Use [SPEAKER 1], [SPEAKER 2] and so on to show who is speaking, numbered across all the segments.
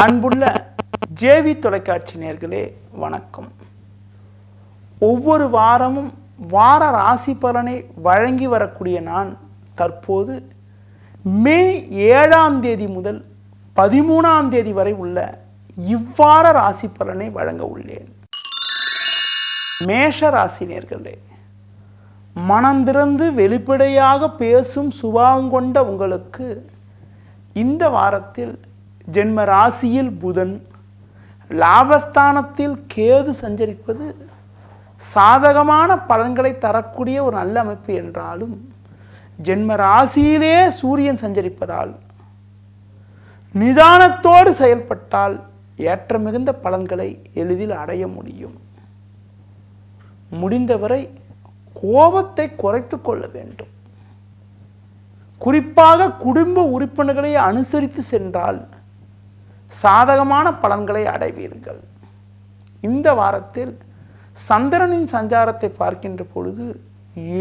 [SPEAKER 1] அன்புள்ள ஜேவி தொலைக்காட்சி நேயர்களே வணக்கம். ஒவ்வொரு வாரமும் வார ராசி பலனை வழங்கி வரக்கூடிய நான் தற்போது மே 7ஆம் தேதி முதல் 13ஆம் தேதி வரை உள்ள இவ்வார ராசி பலனை வழங்க உள்ளேன். மேஷ ராசி நேயர்களே, மனந்திறந்து வெளிப்படையாக பேசும் சுபாவம் கொண்ட உங்களுக்கு இந்த வாரத்தில் ஜென்ம ராசியில் புதன், லாபஸ்தானத்தில் கேது சஞ்சரிப்பது சாதகமான பலன்களை தரக்கூடிய ஒரு நல்ல அமைப்பு என்றாலும், ஜென்ம ராசியிலே சூரியன் சஞ்சரிப்பதால் நிதானத்தோடு செயல்பட்டால் ஏற்ற மிகுந்த பலன்களை எளிதில் அடைய முடியும். முடிந்தவரை கோபத்தை குறைத்து கொள்ள வேண்டும். குறிப்பாக குடும்ப உறுப்பினர்களை அனுசரித்து சென்றால் சாதகமான பலன்களை அடைவீர்கள். இந்த வாரத்தில் சந்திரனின் சஞ்சாரத்தை பார்க்கின்ற பொழுது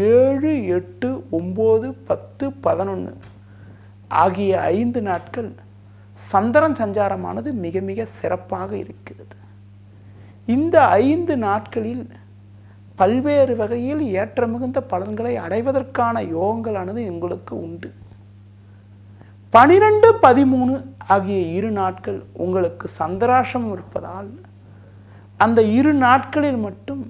[SPEAKER 1] 7, 8, 9, 10, 11 ஆகிய 5 நாட்கள் சந்திரன் சஞ்சாரமானது மிக மிக சிறப்பாக இருக்கிறது. இந்த 5 நாட்களில் பல்வேறு வகையில் ஏற்ற மிகுந்த பலன்களை அடைவதற்கான யோகங்களானது உங்களுக்கு உண்டு. 12, 13 ஆகிய 2 நாட்கள் உங்களுக்கு சந்திராஷ்டமம் இருப்பதால் அந்த 2 நாட்களில் மட்டும்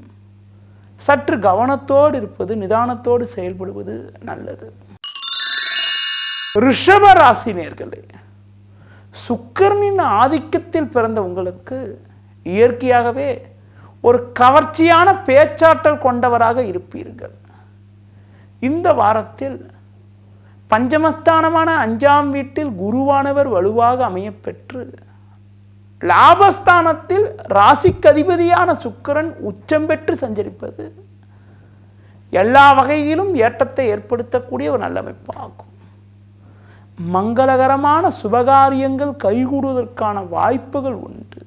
[SPEAKER 1] சற்று கவனத்தோடு இருப்பது, நிதானத்தோடு செயல்படுவது நல்லது. ரிஷப ராசி நேயர்களே, சுக்கிரனின் ஆதிக்கத்தில் பிறந்த உங்களுக்கு இயற்கையாகவே ஒரு கவர்ச்சியான பேச்சாற்றல் கொண்டவராக இருப்பீர்கள். இந்த வாரத்தில் பஞ்சமஸ்தானமான 5ஆம் வீட்டில் குருவானவர் வலுவாக அமையப்பெற்று லாபஸ்தானத்தில் ராசிக்கு அதிபதியான சுக்கிரன் உச்சம் பெற்று சஞ்சரிப்பது எல்லா வகையிலும் ஏற்றத்தை ஏற்படுத்தக்கூடிய ஒரு நல்ல அமைப்பாகும். மங்களகரமான சுபகாரியங்கள் கைகூடுவதற்கான வாய்ப்புகள் உண்டு.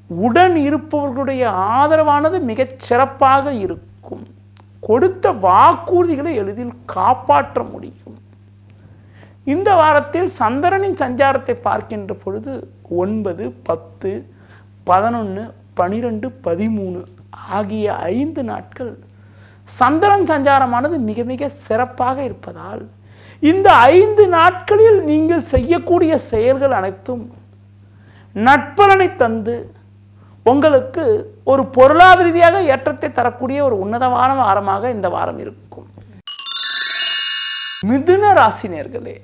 [SPEAKER 1] உடன் இருப்பவர்களுடைய ஆதரவானது மிகச் சிறப்பாக இருக்கும். கொடுத்த வாக்குறுதிகளை எளிதில் காப்பாற்ற முடியும். இந்த வாரத்தில் சந்திரனின் சஞ்சாரத்தை பார்க்கின்ற பொழுது 9, 10, 11, 12, 13 ஆகிய 5 நாட்கள் சந்திரன் சஞ்சாரமானது மிக மிக சிறப்பாக இருப்பதால் இந்த 5 நாட்களில் நீங்கள் செய்யக்கூடிய செயல்கள் அனைத்தும் நட்பலனை தந்து உங்களுக்கு ஒரு பொருளாதார ரீதியாக ஏற்றத்தை தரக்கூடிய ஒரு உன்னதமான வாரமாக இந்த வாரம் இருக்கும். மிதுன ராசி நேயர்களே,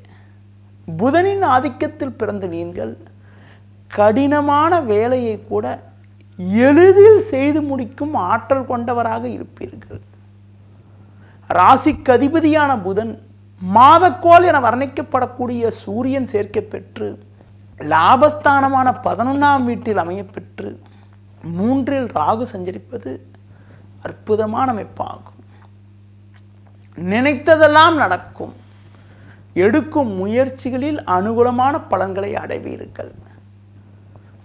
[SPEAKER 1] புதனின் ஆதிக்கத்தில் பிறந்த நீங்கள் கடினமான வேலையை கூட எளிதில் செய்து முடிக்கும் ஆற்றல் கொண்டவராக இருப்பீர்கள். ராசிக்கு அதிபதியான புதன் மாதக்கோள் என வர்ணிக்கப்படக்கூடிய சூரியன் சேர்க்கை பெற்று லாபஸ்தானமான 11ஆம் வீட்டில் அமையப்பெற்று 3இல் ராகு சஞ்சரிப்பது அற்புதமான அமைப்பாகும். நினைத்ததெல்லாம் நடக்கும். எடுக்கும் முயற்சிகளில் அனுகூலமான பலன்களை அடைவீர்கள்.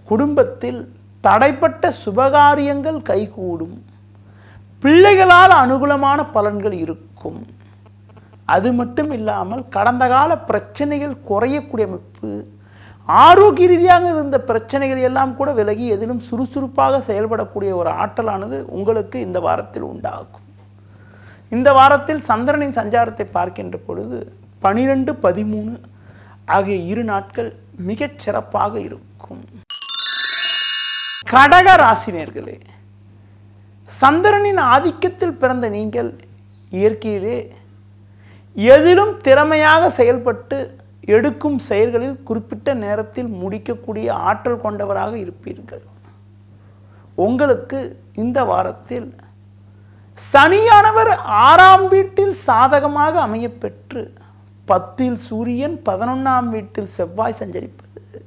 [SPEAKER 1] குடும்பத்தில் தடைப்பட்ட சுபகாரியங்கள் கைகூடும். பிள்ளைகளால் அனுகூலமான பலன்கள் இருக்கும். அது மட்டும் இல்லாமல் கடந்த கால பிரச்சனைகள் குறையக்கூடிய அமைப்பு, ஆரோக்கிய ரீதியாக இருந்த பிரச்சனைகள் எல்லாம் கூட விலகி எதிலும் சுறுசுறுப்பாக செயல்படக்கூடிய ஒரு ஆற்றலானது உங்களுக்கு இந்த வாரத்தில் உண்டாகும். இந்த வாரத்தில் சந்திரனின் சஞ்சாரத்தை பார்க்கின்ற பொழுது 12, 13 ஆகிய 2 நாட்கள் மிகச் சிறப்பாக இருக்கும். கடக ராசி நேயர்களே, சந்திரனின் ஆதிக்கத்தில் பிறந்த நீங்கள் இயற்கையிலே எதிலும் திறமையாக செயல்பட்டு எடுக்கும் செயல்களில் குறிப்பிட்ட நேரத்தில் முடிக்கக்கூடிய ஆற்றல் கொண்டவராக இருப்பீர்கள். உங்களுக்கு இந்த வாரத்தில் சனியானவர் 6ஆம் வீட்டில் சாதகமாக அமையப்பெற்று 10இல் சூரியன் 11ஆம் வீட்டில் செவ்வாய் சஞ்சரிப்பது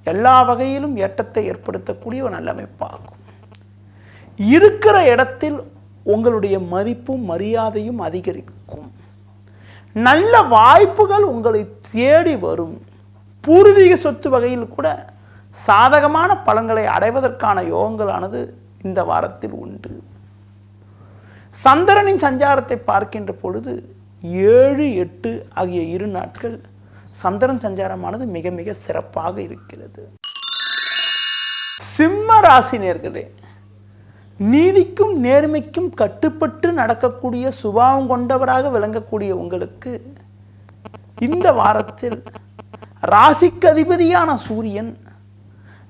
[SPEAKER 1] எல்லா வகையிலும் ஏற்றத்தை ஏற்படுத்தக்கூடிய ஒரு நல்ல அமைப்பாகும். இருக்கிற இடத்தில் உங்களுடைய மதிப்பும் மரியாதையும் அதிகரிக்கும். நல்ல வாய்ப்புகள் உங்களை தேடி வரும். பூர்வீக சொத்து வகையில் கூட சாதகமான பலன்களை அடைவதற்கான யோகங்களானது இந்த வாரத்தில் உண்டு. சந்திரனின் சஞ்சாரத்தை பார்க்கின்ற பொழுது 7, 8 ஆகிய 2 நாட்கள் சந்திரன் சஞ்சாரமானது மிக மிக சிறப்பாக இருக்கிறது. சிம்ம ராசி நேயர்களே, நீதிக்கும் நேர்மைக்கும் கட்டுப்பட்டு நடக்கக்கூடிய சுபாவம் கொண்டவராக விளங்கக்கூடிய உங்களுக்கு இந்த வாரத்தில் ராசிக்கு அதிபதியான சூரியன்,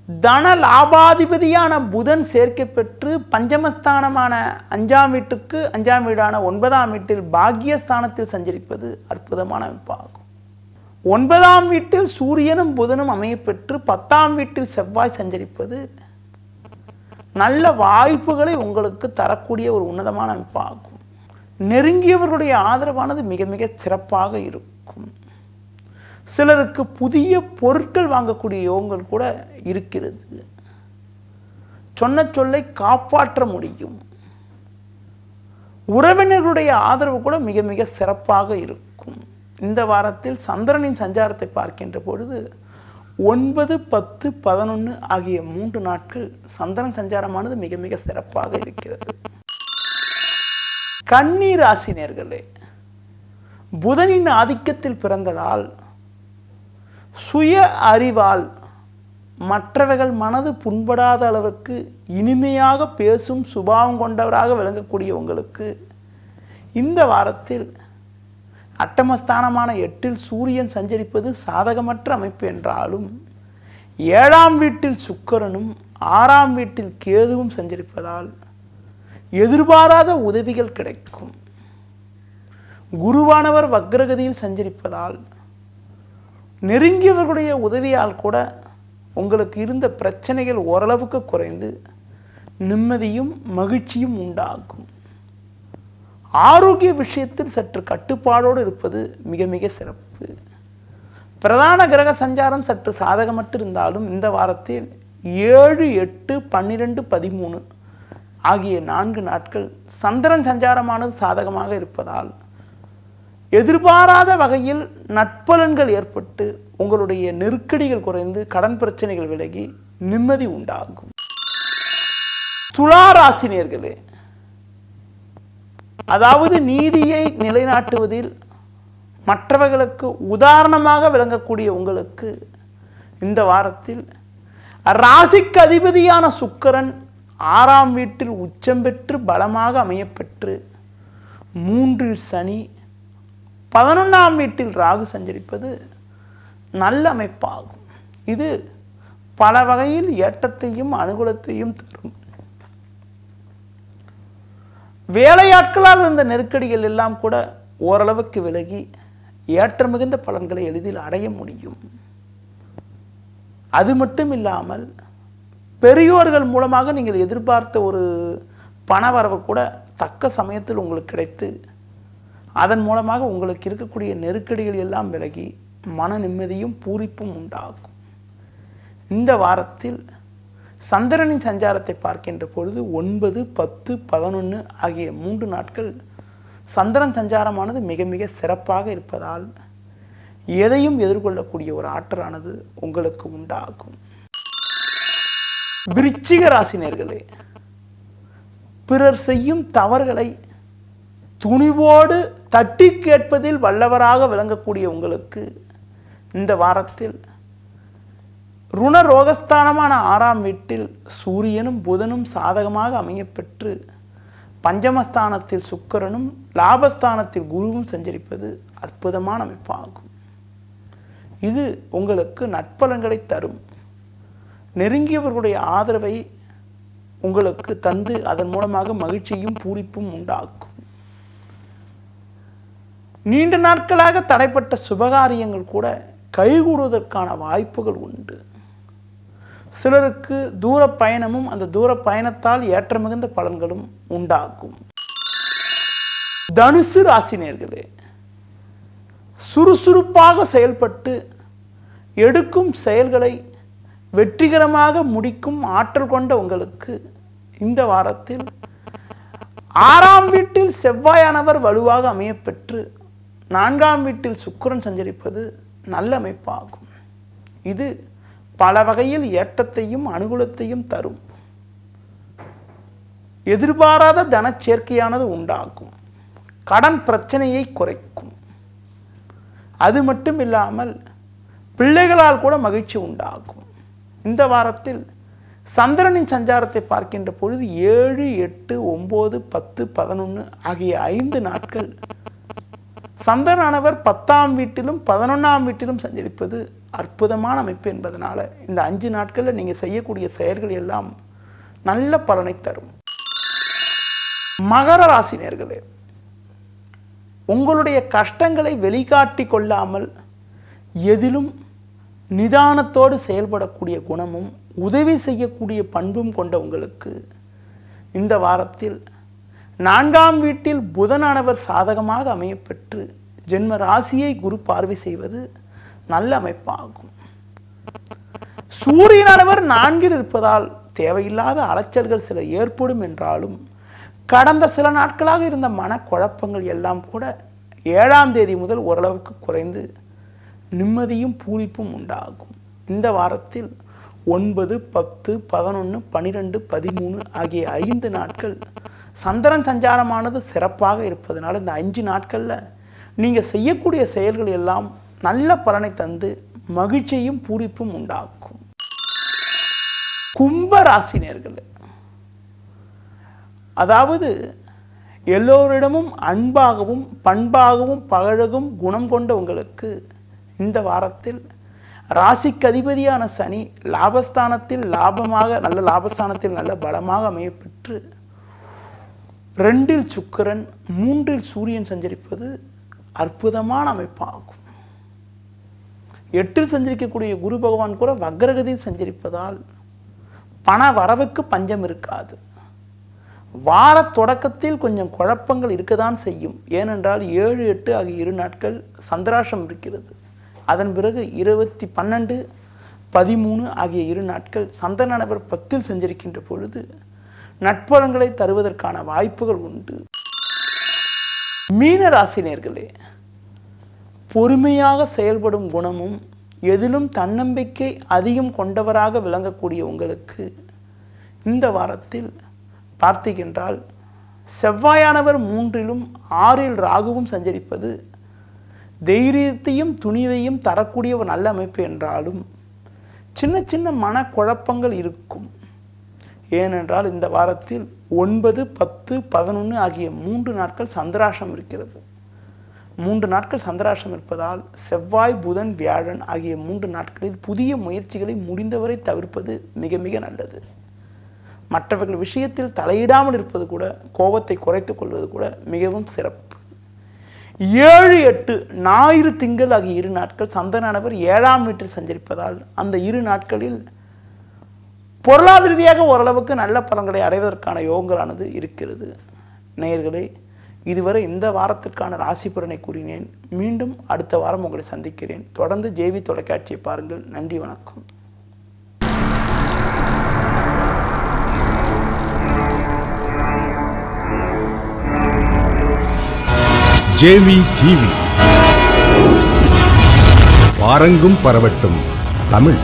[SPEAKER 1] தன லாபாதிபதியான புதன் சேர்க்கை பெற்று பஞ்சமஸ்தானமான 5ஆம் வீட்டுக்கு 5ஆம் வீடான 9ஆம் வீட்டில் பாக்கியஸ்தானத்தில் சஞ்சரிப்பது அற்புதமான அமைப்பாகும். 9ஆம் வீட்டில் சூரியனும் புதனும் அமையப்பெற்று 10ஆம் வீட்டில் செவ்வாய் சஞ்சரிப்பது நல்ல வாய்ப்புகளை உங்களுக்கு தரக்கூடிய ஒரு உன்னதமான அமைப்பாகும். நெருங்கியவர்களுடைய ஆதரவானது மிக மிக சிறப்பாக இருக்கும். சிலருக்கு புதிய பொருட்கள் வாங்கக்கூடிய யோகங்கள் கூட இருக்கிறது. சொன்ன சொல்லை காப்பாற்ற முடியும். உறவினர்களுடைய ஆதரவு கூட மிக மிக சிறப்பாக இருக்கும். இந்த வாரத்தில் சந்திரனின் சஞ்சாரத்தை பார்க்கின்ற பொழுது 9, 10, 11 ஆகிய 3 நாட்கள் சந்திரன் சஞ்சாரமானது மிக மிக சிறப்பாக இருக்கிறது. கன்னி ராசி நேயர்களே, புதனின் ஆதிக்கத்தில் பிறந்ததால் சுய அறிவால் மற்றவர்கள் மனது புண்படாத அளவுக்கு இனிமையாக பேசும் சுபாவம் கொண்டவராக விளங்கக்கூடிய உங்களுக்கு இந்த வாரத்தில் அட்டமஸ்தானமான 8இல் சூரியன் சஞ்சரிப்பது சாதகமற்ற அமைப்பு என்றாலும் 7ஆம் வீட்டில் சுக்கிரனும் 6ஆம் வீட்டில் கேதுவும் சஞ்சரிப்பதால் எதிர்பாராத உதவிகள் கிடைக்கும். குருவானவர் வக்ரகதியில் சஞ்சரிப்பதால் நெருங்கியவர்களுடைய உதவியால் கூட உங்களுக்கு இருந்த பிரச்சனைகள் ஓரளவுக்கு குறைந்து நிம்மதியும் மகிழ்ச்சியும் உண்டாகும். ஆரோக்கிய விஷயத்தில் சற்று கட்டுப்பாடோடு இருப்பது மிக மிக சிறப்பு. பிரதான கிரக சஞ்சாரம் சற்று சாதகமற்று இருந்தாலும் இந்த வாரத்தில் 7, 8, 12, 13 ஆகிய 4 நாட்கள் சந்திரன் சஞ்சாரமானது சாதகமாக இருப்பதால் எதிர்பாராத வகையில் நட்பலன்கள் ஏற்பட்டு உங்களுடைய நெருக்கடிகள் குறைந்து கடன் பிரச்சனைகள் விலகி நிம்மதி உண்டாகும். துலா ராசி நேயர்களே, அதாவது நீதியை நிலைநாட்டுவதில் மற்றவர்களுக்கு உதாரணமாக விளங்கக்கூடிய உங்களுக்கு இந்த வாரத்தில் ராசிக்கு அதிபதியான சுக்கிரன் 6ஆம் வீட்டில் உச்சம் பெற்று பலமாக அமையப்பெற்று 3இல் சனி 11ஆம் வீட்டில் ராகு சஞ்சரிப்பது நல்ல அமைப்பாகும். இது பல வகையில் ஏற்றத்தையும் அனுகூலத்தையும் தரும். வேலையாட்களால் இருந்த நெருக்கடிகள் எல்லாம் கூட ஓரளவுக்கு விலகி ஏற்ற மிகுந்த பலன்களை எளிதில் அடைய முடியும். அது மட்டும் இல்லாமல் பெரியோர்கள் மூலமாக நீங்கள் எதிர்பார்த்த ஒரு பணவரவு கூட தக்க சமயத்தில் உங்களுக்கு கிடைத்து அதன் மூலமாக உங்களுக்கு இருக்கக்கூடிய நெருக்கடிகள் எல்லாம் விலகி மன நிம்மதியும் பூரிப்பும் உண்டாகும். இந்த வாரத்தில் சந்திரனின் சஞ்சாரத்தை பார்க்கின்ற பொழுது 9, 10, 11 ஆகிய 3 நாட்கள் சந்திரன் சஞ்சாரமானது மிக மிக சிறப்பாக இருப்பதால் எதையும் எதிர்கொள்ளக்கூடிய ஒரு ஆற்றலானது உங்களுக்கு உண்டாகும். விருச்சிக ராசி நேயர்களே, பிறர் செய்யும் தவறுகளை துணிவோடு தட்டி கேட்பதில் வல்லவராக விளங்கக்கூடிய உங்களுக்கு இந்த வாரத்தில் ருணரோகஸ்தானமான 6ஆம் வீட்டில் சூரியனும் புதனும் சாதகமாக அமையப்பெற்று பஞ்சமஸ்தானத்தில் சுக்கிரனும் லாபஸ்தானத்தில் குருவும் சஞ்சரிப்பது அற்புதமான அமைப்பாகும். இது உங்களுக்கு நட்பலன்களை தரும். நெருங்கியவர்களுடைய ஆதரவை உங்களுக்கு தந்து அதன் மூலமாக மகிழ்ச்சியும் பூரிப்பும் உண்டாக்கும். நீண்ட நாட்களாக தடைப்பட்ட சுபகாரியங்கள் கூட கைகூடுவதற்கான வாய்ப்புகள் உண்டு. சிலருக்கு தூர பயணமும் அந்த தூர பயணத்தால் ஏற்ற மிகுந்த பலன்களும் உண்டாகும். தனுசு ராசி நேயர்களே, சுறுசுறுப்பாக செயல்பட்டு எடுக்கும் செயல்களை வெற்றிகரமாக முடிக்கும் ஆற்றல் கொண்ட உங்களுக்கு இந்த வாரத்தில் 6ஆம் வீட்டில் செவ்வாயானவர் வலுவாக அமையப்பெற்று 4ஆம் வீட்டில் சுக்கிரன் சஞ்சரிப்பது நல்ல அமைப்பாகும். இது பல வகையில் ஏற்றத்தையும் அனுகூலத்தையும் தரும். எதிர்பாராத தனச்சேர்க்கையானது உண்டாகும். கடன் பிரச்சனையை குறைக்கும். அது மட்டும் இல்லாமல் பிள்ளைகளால் கூட மகிழ்ச்சி உண்டாகும். இந்த வாரத்தில் சந்திரனின் சஞ்சாரத்தை பார்க்கின்ற பொழுது 7, 8, 9, 10, 11 ஆகிய 5 நாட்கள் சந்திரனானவர் 10ஆம் வீட்டிலும் 11ஆம் வீட்டிலும் சஞ்சரிப்பது அற்புதமான அமைப்பு என்பதனால இந்த 5 நாட்களில் நீங்கள் செய்யக்கூடிய செயல்கள் எல்லாம் நல்ல பலனை தரும். மகர ராசி நேயர்களே, உங்களுடைய கஷ்டங்களை வெளிக்காட்டி கொள்ளாமல் எதிலும் நிதானத்தோடு செயல்படக்கூடிய குணமும் உதவி செய்யக்கூடிய பண்பும் கொண்ட உங்களுக்கு இந்த வாரத்தில் 4ஆம் வீட்டில் புதனானவர் சாதகமாக அமையப்பெற்று ஜென்ம ராசியை குரு பார்வை செய்வது நல்ல அமைப்பாகும். சூரியனானவர் 4இல் இருப்பதால் தேவையில்லாத அலைச்சல்கள் சில ஏற்படும் என்றாலும் கடந்த சில நாட்களாக இருந்த மனக்குழப்பங்கள் எல்லாம் கூட 7ஆம் தேதி முதல் ஓரளவுக்கு குறைந்து நிம்மதியும் பூரிப்பும் உண்டாகும். இந்த வாரத்தில் 9, 10, 11, 12, 13 ஆகிய 5 நாட்கள் சந்திரன் சஞ்சாரமானது சிறப்பாக இருப்பதனால இந்த 5 நாட்களில் நீங்கள் செய்யக்கூடிய செயல்கள் எல்லாம் நல்ல பலனை தந்து மகிழ்ச்சியும் பூரிப்பும் உண்டாக்கும். கும்ப ராசி நேயர்களே, அதாவது எல்லோரிடமும் அன்பாகவும் பண்பாகவும் பழகும் குணம் கொண்ட உங்களுக்கு இந்த வாரத்தில் ராசிக்கு அதிபதியான சனி லாபஸ்தானத்தில் நல்ல லாபஸ்தானத்தில் நல்ல பலமாக அமையப்பெற்று 2இல் சுக்கிரன் 3இல் சூரியன் சஞ்சரிப்பது அற்புதமான அமைப்பாகும். 8இல் சஞ்சரிக்கக்கூடிய குரு பகவான் கூட வக்ரகதியில் சஞ்சரிப்பதால் பண வரவுக்கு பஞ்சம் இருக்காது. வார தொடக்கத்தில் கொஞ்சம் குழப்பங்கள் இருக்கதான் செய்யும். ஏனென்றால் 7, 8 ஆகிய 2 நாட்கள் சந்திராஷ்டம் இருக்கிறது. அதன் பிறகு 20, 12, 13 ஆகிய 2 நாட்கள் சந்திரனானவர் 10இல் சஞ்சரிக்கின்ற பொழுது நட்பலன்களை தருவதற்கான வாய்ப்புகள் உண்டு. மீன ராசி நேயர்களே, பொறுமையாக செயல்படும் குணமும் எதிலும் தன்னம்பிக்கை அதிகம் கொண்டவராக விளங்கக்கூடிய உங்களுக்கு இந்த வாரத்தில் பார்த்தீங்கன்றால் செவ்வாயானவர் 3இலும் 6இல் ராகுவும் சஞ்சரிப்பது தைரியத்தையும் துணிவையும் தரக்கூடிய ஒரு நல்ல அமைப்பு என்றாலும் சின்ன சின்ன மனக்குழப்பங்கள் இருக்கும். ஏனென்றால் இந்த வாரத்தில் 9, 10, 11 ஆகிய 3 நாட்கள் சந்திராஷ்டம் இருக்கிறது. 3 நாட்கள் சந்திராஷ்டம் இருப்பதால் செவ்வாய், புதன், வியாழன் ஆகிய 3 நாட்களில் புதிய முயற்சிகளை முடிந்தவரை தவிர்ப்பது மிக மிக நல்லது. மற்றவர்கள் விஷயத்தில் தலையிடாமல் இருப்பது கூட, கோபத்தை குறைத்துக் கொள்வது கூட மிகவும் சிறப்பு. 7, 8 ஞாயிறு, திங்கள் ஆகிய 2 நாட்கள் சந்திரனானவர் 7ஆம் வீட்டில் சஞ்சரிப்பதால் அந்த 2 நாட்களில் பொருளாதார ரீதியாக ஓரளவுக்கு நல்ல பலன்களை அடைவதற்கான யோகங்களானது இருக்கிறது. நேயர்களே, இதுவரை இந்த வாரத்திற்கான ராசி பலனை கூறினேன். மீண்டும் அடுத்த வாரம் உங்களை சந்திக்கிறேன். தொடர்ந்து ஜேவி தொலைக்காட்சியை பாருங்கள். நன்றி, வணக்கம்.
[SPEAKER 2] ஜேவி டிவி, பாரங்கும் பரவட்டும் தமிழ்.